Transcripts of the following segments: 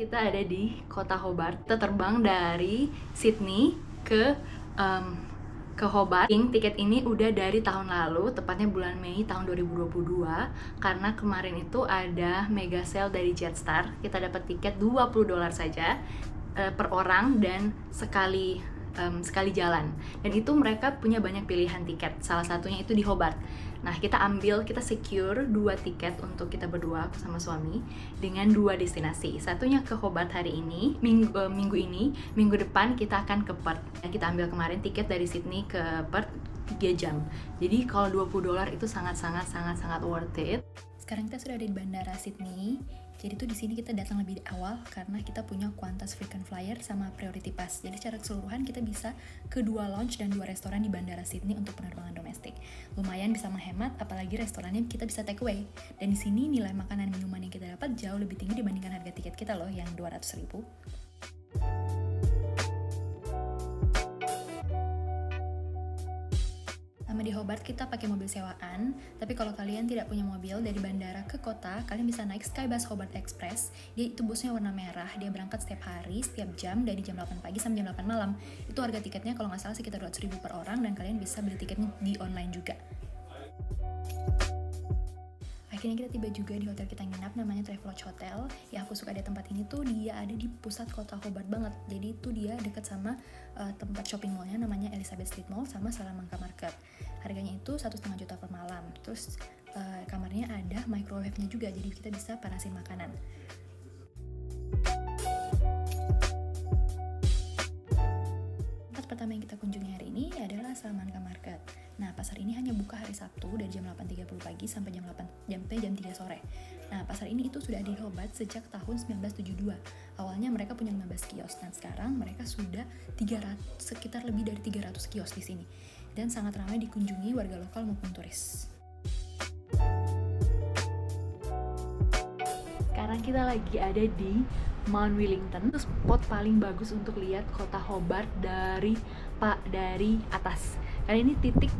Kita ada di kota Hobart. Kita terbang dari Sydney ke Hobart. Tiket ini udah dari tahun lalu, tepatnya bulan Mei tahun 2022. Karena kemarin itu ada mega sale dari Jetstar. Kita dapat tiket $20 saja per orang dan sekali jalan. Dan itu mereka punya banyak pilihan tiket. Salah satunya itu di Hobart. Nah, kita secure 2 tiket untuk kita berdua, aku sama suami, dengan 2 destinasi. Satunya ke Hobart hari ini, minggu ini, minggu depan kita akan ke Perth. Kita ambil kemarin tiket dari Sydney ke Perth 3 jam. Jadi kalau $20 itu sangat worth it. Sekarang kita sudah ada di bandara Sydney. Jadi tuh di sini kita datang lebih awal karena kita punya Qantas Frequent Flyer sama Priority Pass. Jadi secara keseluruhan kita bisa ke 2 lounge dan 2 restoran di bandara Sydney untuk penerbangan domestik. Lumayan bisa menghemat, apalagi restorannya kita bisa take away. Dan di sini nilai makanan minuman yang kita dapat jauh lebih tinggi dibandingkan harga tiket kita loh yang 200.000. Sama di Hobart kita pakai mobil sewaan, tapi kalau kalian tidak punya mobil dari bandara ke kota, kalian bisa naik Skybus Hobart Express. Dia itu busnya warna merah, dia berangkat setiap hari, setiap jam, dari jam 8 pagi sampai jam 8 malam. Itu harga tiketnya kalau nggak salah sekitar 200.000 per orang, dan kalian bisa beli tiketnya di online juga. Akhirnya kita tiba juga di hotel kita nginap, namanya Travelodge Hotel. Yang aku suka di tempat ini tuh dia ada di pusat kota Hobart banget. Jadi itu dia dekat sama tempat shopping mallnya namanya Elizabeth Street Mall sama Salamanca Market. Harganya itu 1,5 juta per malam. Terus kamarnya ada microwave-nya juga, jadi kita bisa panasin makanan. Tempat pertama yang kita kunjungi hari ini adalah Salamanca Market. Nah, pasar ini hanya buka hari Sabtu dari jam 8.30 pagi sampai jam 3 sore. Nah, pasar ini itu sudah ada di Hobart sejak tahun 1972. Awalnya mereka punya 15 kios, dan sekarang mereka sudah sekitar lebih dari 300 kios di sini. Dan sangat ramai dikunjungi warga lokal maupun turis. Sekarang kita lagi ada di Mount Wellington. Itu spot paling bagus untuk lihat kota Hobart dari atas. Karena ini titik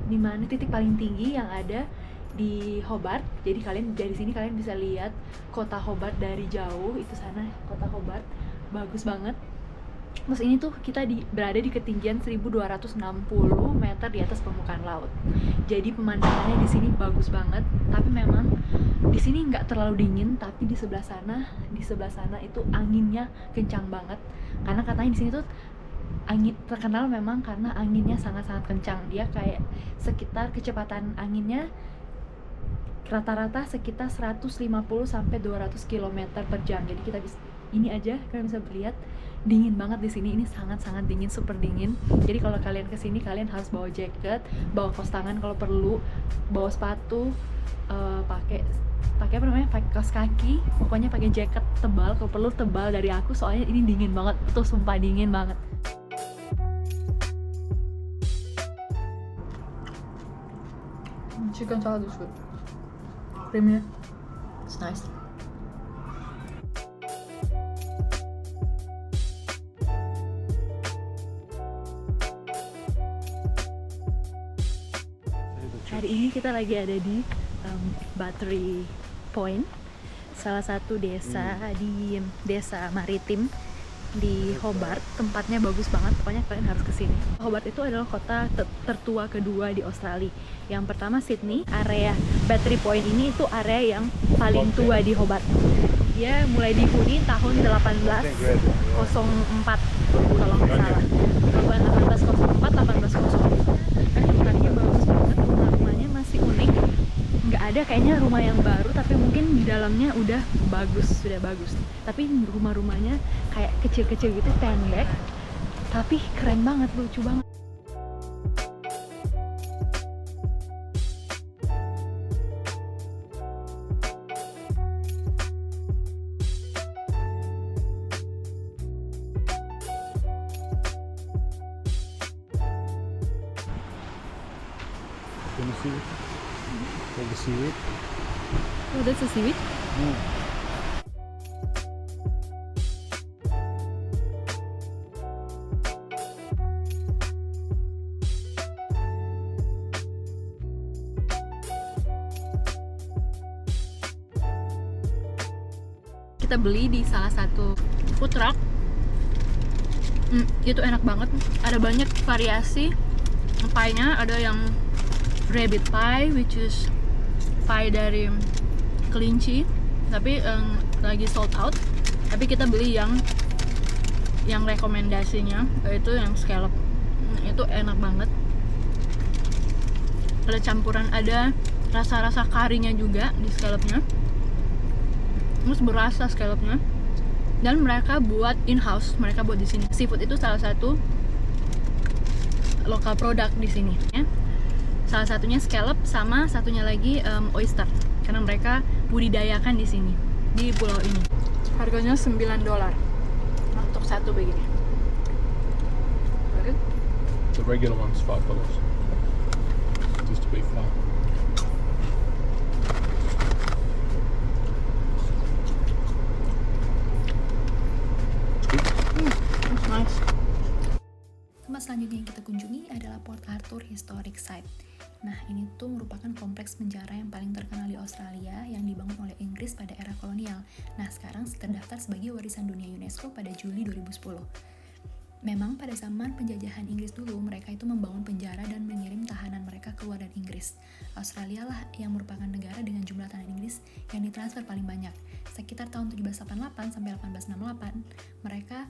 paling tinggi yang ada di Hobart. Jadi dari sini kalian bisa lihat kota Hobart dari jauh. Itu sana kota Hobart, bagus banget. Terus ini tuh kita berada di ketinggian 1260 meter di atas permukaan laut. Jadi pemandangannya di sini bagus banget. Tapi memang di sini nggak terlalu dingin, tapi di sebelah sana itu anginnya kencang banget. Karena katanya di sini tuh angin terkenal memang karena anginnya sangat kencang. Dia kayak sekitar kecepatan anginnya rata-rata sekitar 150 sampai 200 km per jam. Jadi kalian bisa lihat dingin banget di sini. Ini sangat dingin, super dingin. Jadi kalau kalian kesini kalian harus bawa jaket, bawa kaos tangan kalau perlu, bawa sepatu, pakai kaos kaki, pokoknya pakai jaket tebal kalau perlu, tebal dari aku, soalnya ini dingin banget, betul, sumpah dingin banget. Chicken salad is good. Creamy, it's nice. Hari ini kita lagi ada di Battery Point, salah satu desa maritim di Hobart. Tempatnya bagus banget, pokoknya kalian harus kesini. Hobart itu adalah kota tertua kedua di Australia. Yang pertama Sydney. Area Battery Point ini itu area yang paling tua di Hobart. Dia mulai dihuni tahun 1804 kalau nggak salah. 1804, 1805. Tempatnya bagus banget, rumah-rumahnya masih unik. Nggak ada kayaknya rumah yang baru, tapi mungkin di dalamnya sudah bagus. Tapi rumah-rumahnya kayak kecil-kecil gitu, pendek, tapi keren banget, lucu banget. Can you see it? Can you see it? Oh, that's a seaweed? Kita beli di salah satu food truck. Itu enak banget, ada banyak variasi pie-nya. Ada yang rabbit pie, which is pie dari kelinci, tapi lagi sold out. Tapi kita beli yang rekomendasinya, yaitu yang scallop. Itu enak banget, ada campuran, ada rasa-rasa karinya juga di scallopnya, terus berasa scallopnya. Dan mereka buat in-house, mereka buat di sini. Seafood itu salah satu lokal produk di sini ya. Salah satunya scallop, sama satunya lagi oyster, karena mereka budidayakan di sini, di pulau ini. Harganya $9 untuk satu begini. Oke. The regular one's $5. Just to be fair. Nice. Tempat selanjutnya yang kita kunjungi adalah Port Arthur Historic Site. Nah, ini tuh merupakan kompleks penjara yang paling terkenal di Australia yang dibangun oleh Inggris pada era kolonial. Nah, sekarang terdaftar sebagai warisan dunia UNESCO pada Juli 2010. Memang pada zaman penjajahan Inggris dulu, mereka itu membangun penjara dan mengirim tahanan mereka keluar dari Inggris. Australia lah yang merupakan negara dengan jumlah tahanan Inggris yang ditransfer paling banyak. Sekitar tahun 1788 sampai 1868, mereka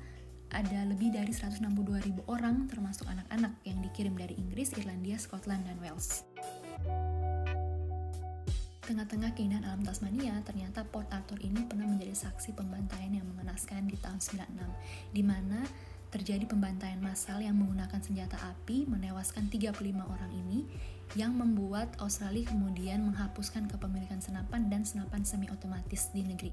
ada lebih dari 162.000 orang, termasuk anak-anak yang dikirim dari Inggris, Irlandia, Scotland, dan Wales. Tengah-tengah keindahan alam Tasmania, ternyata Port Arthur ini pernah menjadi saksi pembantaian yang mengenaskan di tahun 96, di mana terjadi pembantaian massal yang menggunakan senjata api, menewaskan 35 orang ini, yang membuat Australia kemudian menghapuskan kepemilikan senapan dan senapan semi-otomatis di negeri.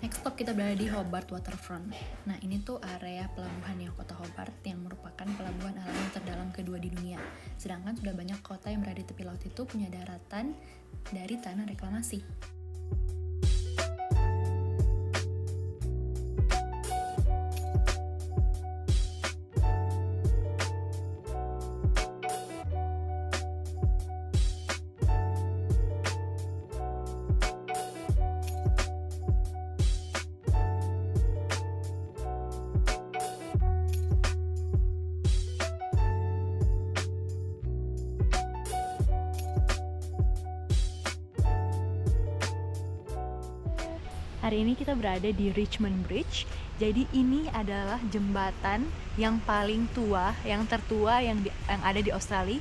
Next stop kita berada di Hobart Waterfront. Nah, ini tuh area pelabuhannya kota Hobart yang merupakan pelabuhan alami terdalam kedua di dunia. Sedangkan sudah banyak kota yang berada di tepi laut itu punya daratan dari tanah reklamasi. Hari ini kita berada di Richmond Bridge. Jadi ini adalah jembatan yang paling tua, yang tertua yang ada di Australia,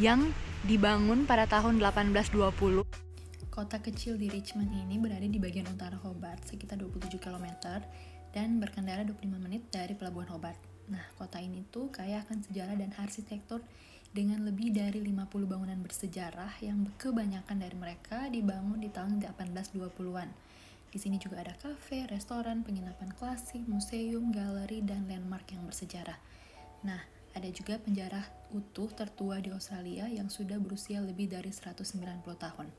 yang dibangun pada tahun 1820. Kota kecil di Richmond ini berada di bagian utara Hobart, sekitar 27 km, dan berkendara 25 menit dari pelabuhan Hobart. Nah, kota ini tuh kaya akan sejarah dan arsitektur dengan lebih dari 50 bangunan bersejarah yang kebanyakan dari mereka dibangun di tahun 1820-an. Di sini juga ada kafe, restoran, penginapan klasik, museum, galeri, dan landmark yang bersejarah. Nah, ada juga penjara utuh tertua di Australia yang sudah berusia lebih dari 190 tahun.